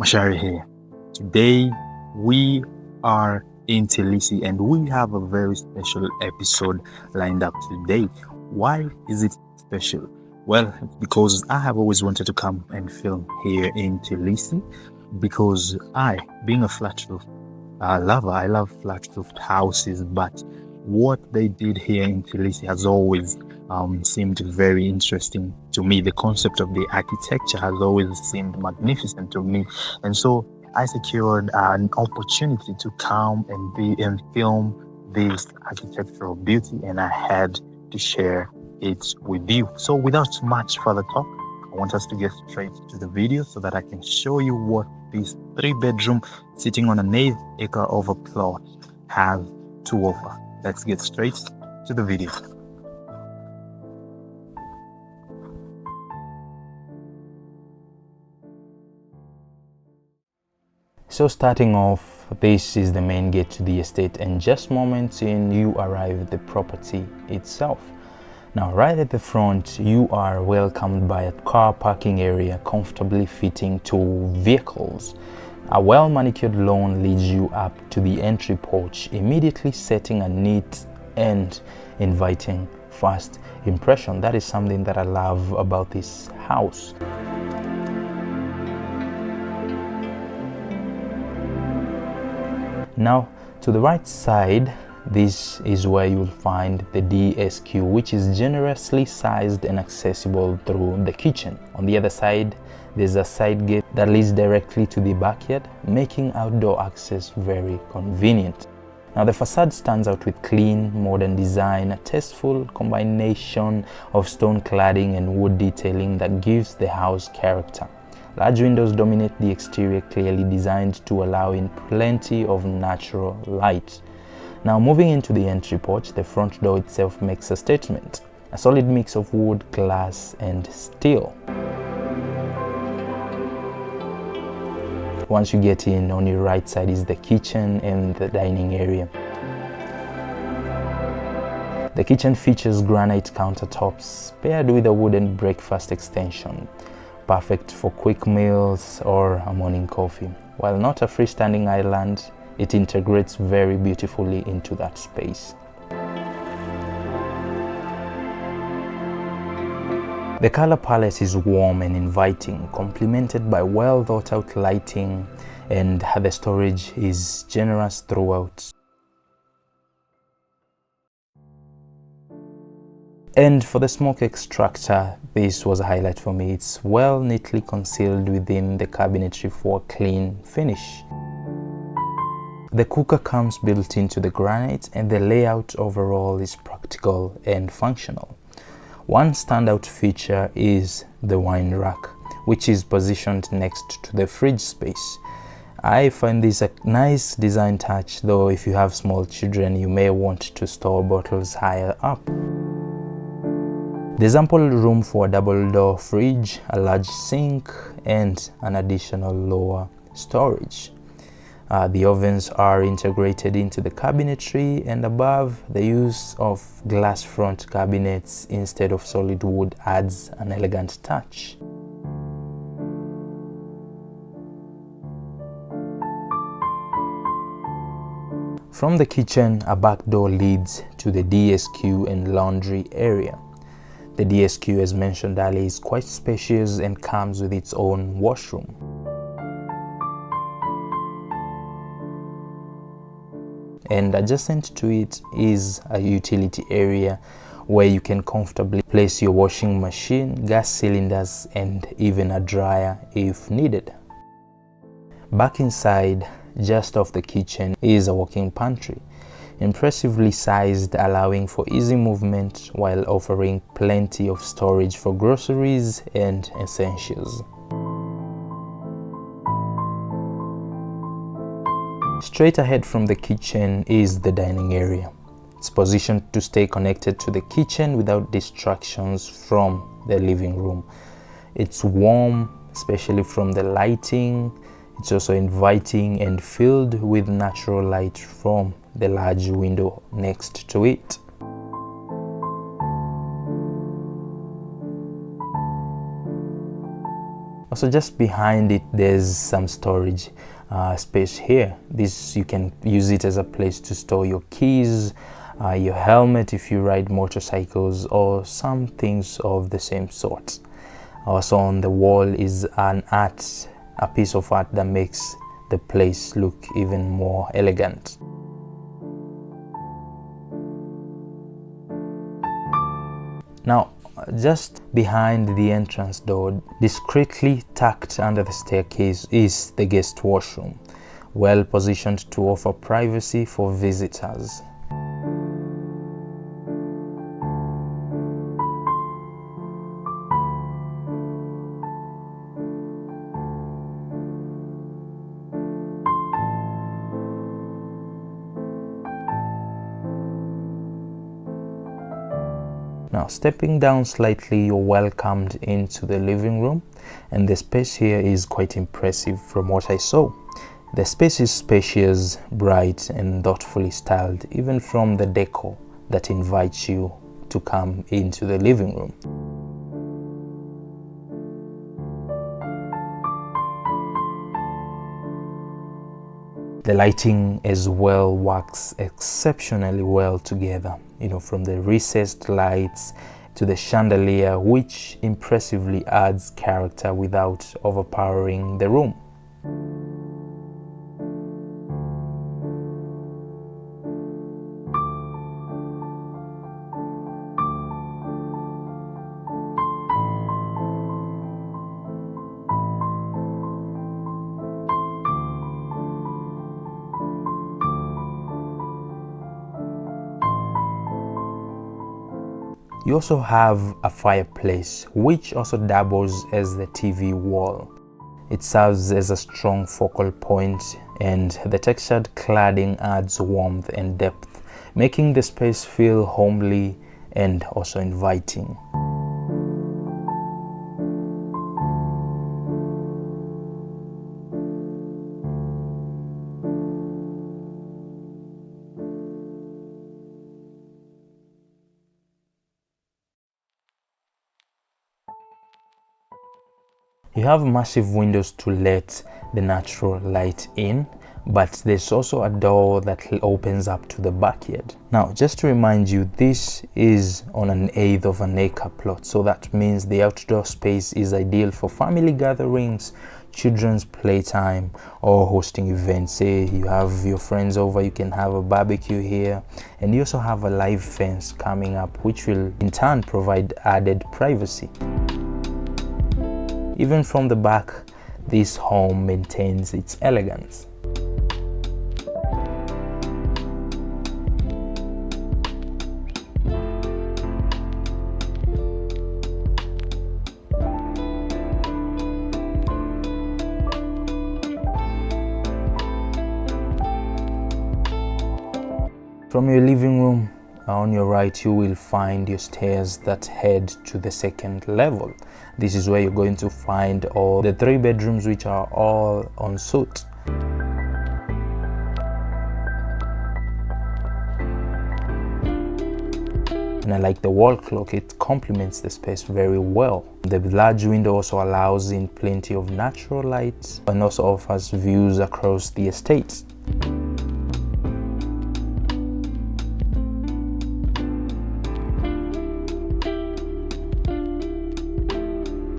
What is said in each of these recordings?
Mashari here. Today we are in Tilisi and we have a very special episode lined up today. Why is it special? Well, because I have always wanted to come and film here in Tilisi because being a flat roof lover, I love flat roofed houses, but what they did here in Tilisi has always seemed very interesting to me. The concept of the architecture has always seemed magnificent to me, and so I secured an opportunity to come and film this architectural beauty, and I had to share it with you. So, without much further talk, I want us to get straight to the video so that I can show you what this 3-bedroom sitting on an 8-acre of a plot has to offer. Let's get straight to the video. So starting off, this is the main gate to the estate, and just moments in, you arrive at the property itself. Now right at the front, you are welcomed by a car parking area comfortably fitting 2 vehicles. A well-manicured lawn leads you up to the entry porch, immediately setting a neat and inviting first impression. That is something that I love about this house. Now, to the right side, this is where you will find the DSQ, which is generously sized and accessible through the kitchen. On the other side, there's a side gate that leads directly to the backyard, making outdoor access very convenient. Now, the facade stands out with clean, modern design, a tasteful combination of stone cladding and wood detailing that gives the house character. Large windows dominate the exterior, clearly designed to allow in plenty of natural light. Now, moving into the entry porch, the front door itself makes a statement. A solid mix of wood, glass, and steel. Once you get in, on your right side is the kitchen and the dining area. The kitchen features granite countertops paired with a wooden breakfast extension, perfect for quick meals or a morning coffee. While not a freestanding island, it integrates very beautifully into that space. The color palette is warm and inviting, complemented by well thought out lighting, and the storage is generous throughout. And for the smoke extractor, this was a highlight for me. It's well neatly concealed within the cabinetry for a clean finish. The cooker comes built into the granite, and the layout overall is practical and functional. One standout feature is the wine rack, which is positioned next to the fridge space. I find this a nice design touch, though if you have small children, you may want to store bottles higher up. There's ample room for a double-door fridge, a large sink, and an additional lower storage. The ovens are integrated into the cabinetry, and above, the use of glass front cabinets instead of solid wood adds an elegant touch. From the kitchen, a back door leads to the DSQ and laundry area. The DSQ, as mentioned earlier, is quite spacious and comes with its own washroom. And adjacent to it is a utility area where you can comfortably place your washing machine, gas cylinders, and even a dryer if needed. Back inside, just off the kitchen, is a walk-in pantry, impressively sized, allowing for easy movement while offering plenty of storage for groceries and essentials. Straight ahead from the kitchen is the dining area. It's positioned to stay connected to the kitchen without distractions from the living room. It's warm, especially from the lighting. It's also inviting and filled with natural light from the large window next to it. Also, just behind it, there's some storage space here. This, you can use it as a place to store your keys, your helmet if you ride motorcycles, or some things of the same sort. Also on the wall is a piece of art that makes the place look even more elegant. Now, just behind the entrance door, discreetly tucked under the staircase, is the guest washroom, well positioned to offer privacy for visitors. Now, stepping down slightly, you're welcomed into the living room, and the space here is quite impressive from what I saw. The space is spacious, bright, and thoughtfully styled, even from the decor that invites you to come into the living room. The lighting as well works exceptionally well together, from the recessed lights to the chandelier, which impressively adds character without overpowering the room. You also have a fireplace, which also doubles as the TV wall. It serves as a strong focal point, and the textured cladding adds warmth and depth, making the space feel homely and also inviting. You have massive windows to let the natural light in, but there's also a door that opens up to the backyard. Now, just to remind you, this is on an 1/8 of an acre plot, so that means the outdoor space is ideal for family gatherings, children's playtime, or hosting events. Say you have your friends over, you can have a barbecue here, and you also have a live fence coming up, which will in turn provide added privacy. Even from the back, this home maintains its elegance. From your living room, on your right, you will find your stairs that head to the second level. This is where you're going to find all the 3 bedrooms, which are all ensuite. And I like the wall clock, it complements the space very well. The large window also allows in plenty of natural light and also offers views across the estate.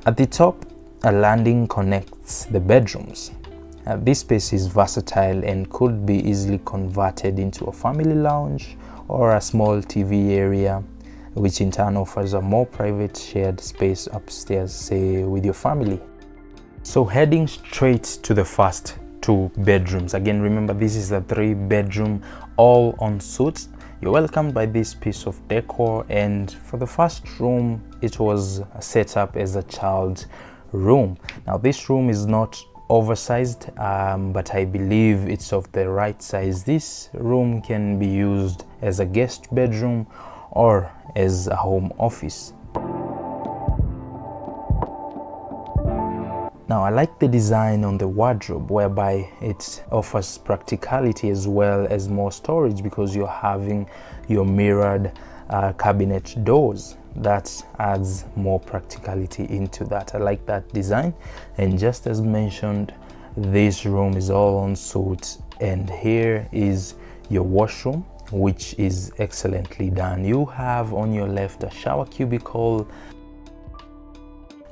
At the top, a landing connects the bedrooms. This space is versatile and could be easily converted into a family lounge or a small TV area, which in turn offers a more private shared space upstairs, say with your family. So heading straight to the first 2 bedrooms. Again, remember, this is a 3-bedroom all ensuite. You're welcomed by this piece of decor, and for the first room, it was set up as a child room. Now, this room is not oversized, but I believe it's of the right size. This room can be used as a guest bedroom or as a home office. Now, I like the design on the wardrobe, whereby it offers practicality as well as more storage, because you're having your mirrored cabinet doors, that adds more practicality into that. I like that design. And just as mentioned, this room is all ensuite, and here is your washroom, which is excellently done. You have on your left a shower cubicle.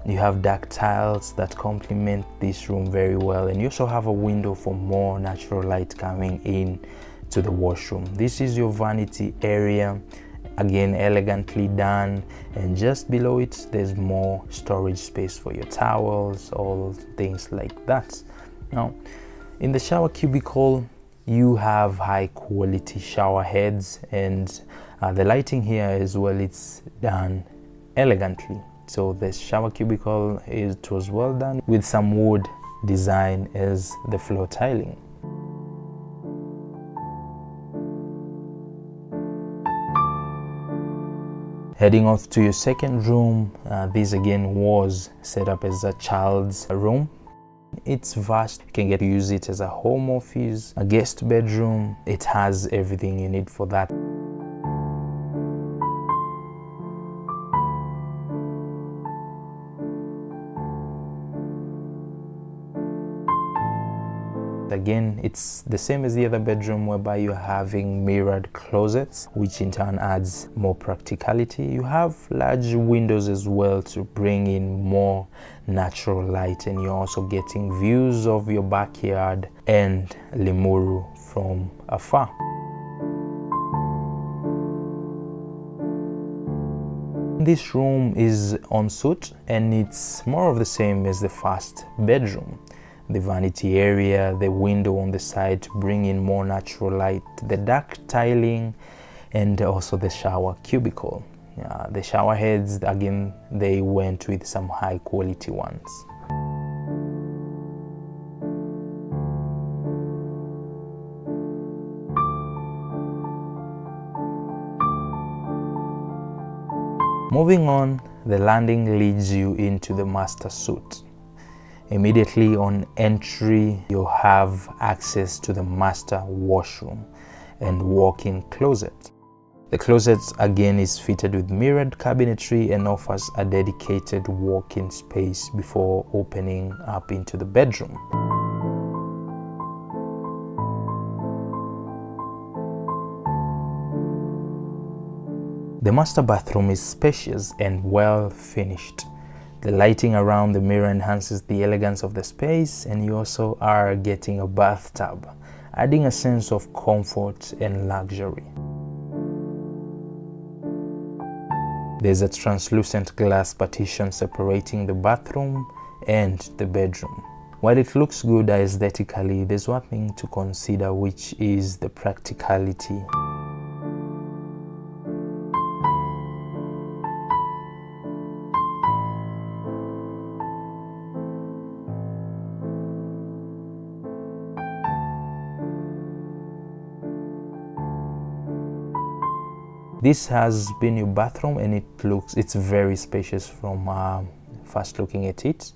You have dark tiles that complement this room very well, and you also have a window for more natural light coming in to the washroom. This is your vanity area, again elegantly done, and just below it there's more storage space for your towels, all things like that. Now in the shower cubicle you have high quality shower heads, and the lighting here as well, it's done elegantly. So the shower cubicle, it was well done with some wood design as the floor tiling. Heading off to your second room, this again was set up as a child's room. It's vast. You can get to use it as a home office, a guest bedroom. It has everything you need for that. Again, it's the same as the other bedroom, whereby you're having mirrored closets, which in turn adds more practicality. You have large windows as well to bring in more natural light, and you're also getting views of your backyard and Limuru from afar. This room is ensuite, and it's more of the same as the first bedroom. The vanity area, the window on the side to bring in more natural light, the dark tiling, and also the shower cubicle. The shower heads, again, they went with some high quality ones. Moving on, the landing leads you into the master suite. Immediately on entry, you have access to the master washroom and walk-in closet. The closet again is fitted with mirrored cabinetry and offers a dedicated walk-in space before opening up into the bedroom. The master bathroom is spacious and well finished. The lighting around the mirror enhances the elegance of the space, and you also are getting a bathtub, adding a sense of comfort and luxury. There's a translucent glass partition separating the bathroom and the bedroom. While it looks good aesthetically, there's one thing to consider, which is the practicality. This has been your bathroom, and it's very spacious from first looking at it.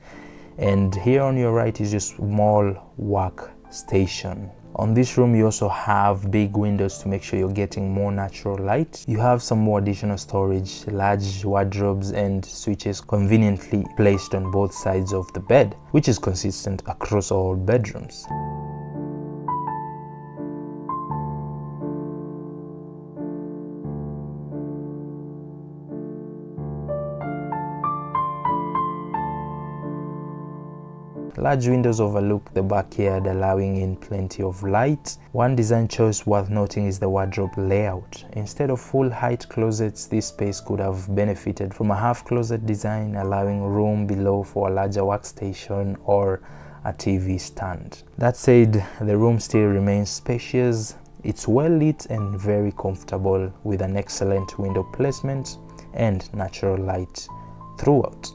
And here on your right is your small work station. On this room you also have big windows to make sure you're getting more natural light. You have some more additional storage, large wardrobes and switches conveniently placed on both sides of the bed, which is consistent across all bedrooms. Large windows overlook the backyard, allowing in plenty of light. One design choice worth noting is the wardrobe layout. Instead of full height closets, this space could have benefited from a half closet design, allowing room below for a larger workstation or a TV stand. That said, the room still remains spacious. It's well lit and very comfortable, with an excellent window placement and natural light throughout.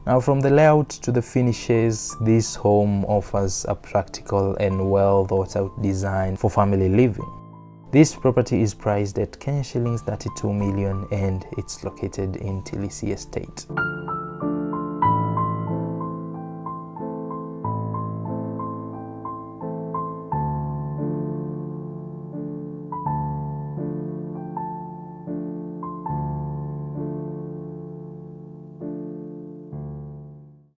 Now, from the layout to the finishes, this home offers a practical and well thought out design for family living. This property is priced at Kenya shillings 32 million, and it's located in Tilisi estate.